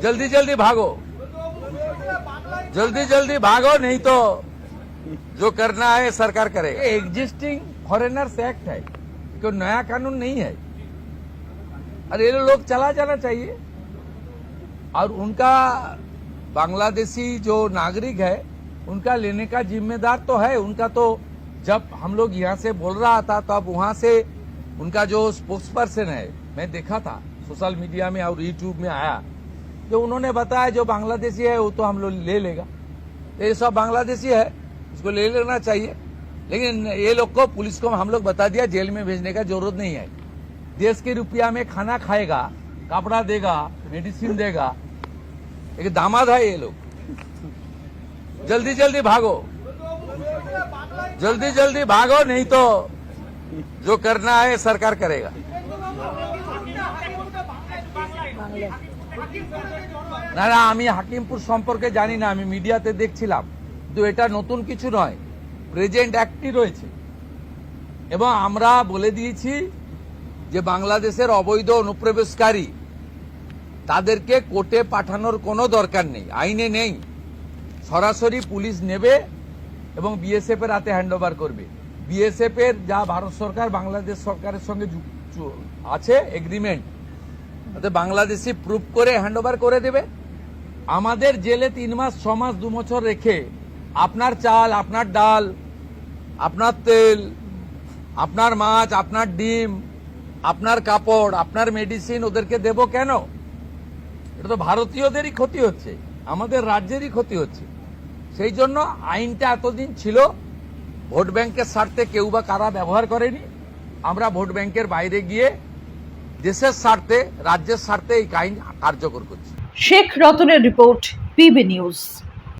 जल्दी जल्दी भागो, जल्दी जल्दी भागो, नहीं तो जो करना है सरकार करेगा। एग्जिस्टिंग फॉरेनर्स एक्ट है, कोई नया कानून नहीं है। और ये लोग चला जाना चाहिए। और उनका बांग्लादेशी जो नागरिक है उनका लेने का जिम्मेदार तो है उनका। तो जब हम लोग यहाँ से बोल रहा था तो अब वहां से उनका जो स्पोक्स पर्सन है, मैं देखा था सोशल मीडिया में और यूट्यूब में आया, जो उन्होंने बताया जो बांग्लादेशी है वो तो हम लोग ले लेगा। ये सब बांग्लादेशी है, उसको ले लेना चाहिए। लेकिन ये लोग को, पुलिस को हम लोग बता दिया जेल में भेजने का जरूरत नहीं है। देश के रुपया में खाना खाएगा, कपड़ा देगा, मेडिसिन देगा। एक दामाद है ये लोग। जल्दी जल्दी भागो, जल्दी जल्दी भागो, नहीं तो जो करना है सरकार करेगा। না না, আমি হাকিমপুর সম্পর্কে জানি না, আমি মিডিয়াতে দেখছিলাম। কিন্তু এটা নতুন কিছু নয়, প্রেজেন্ট অ্যাক্টই রয়েছে। এবং আমরা বলে দিয়েছি যে বাংলাদেশের অবৈধ অনুপ্রবেশকারী তাদেরকে কোর্টে পাঠানোর কোনো দরকার নেই, আইনে নেই। সরাসরি পুলিশ নেবে এবং বিএসএফ এর হাতে হ্যান্ডওভার করবে। বিএসএফ এর যা ভারত সরকার বাংলাদেশ সরকারের সঙ্গে আছে এগ্রিমেন্ট, তাতে বাংলাদেশি প্রুফ করে হ্যান্ডওভার করে দেবে। আমাদের জেলে 3 মাস 6 মাস 2 বছর রেখে আপনার চাল, আপনার ডাল, আপনার তেল, আপনার মাছ, আপনার ডিম, আপনার কাপড়, আপনার মেডিসিন ওদেরকে দেব কেন? এটা তো ভারতীয়দেরই ক্ষতি হচ্ছে, আমাদের রাজ্যেরই ক্ষতি হচ্ছে। সেই জন্য আইনটা এতদিন ছিল ভোট ব্যাংকের স্বার্থে কেউ বা কারা ব্যবহার করেনি। আমরা ভোট ব্যাংকের বাইরে গিয়ে দেশের স্বার্থে, রাজ্যের স্বার্থে এই আইন কার্যকর করছি। শেখ রতনের রিপোর্ট, পিবি নিউজ।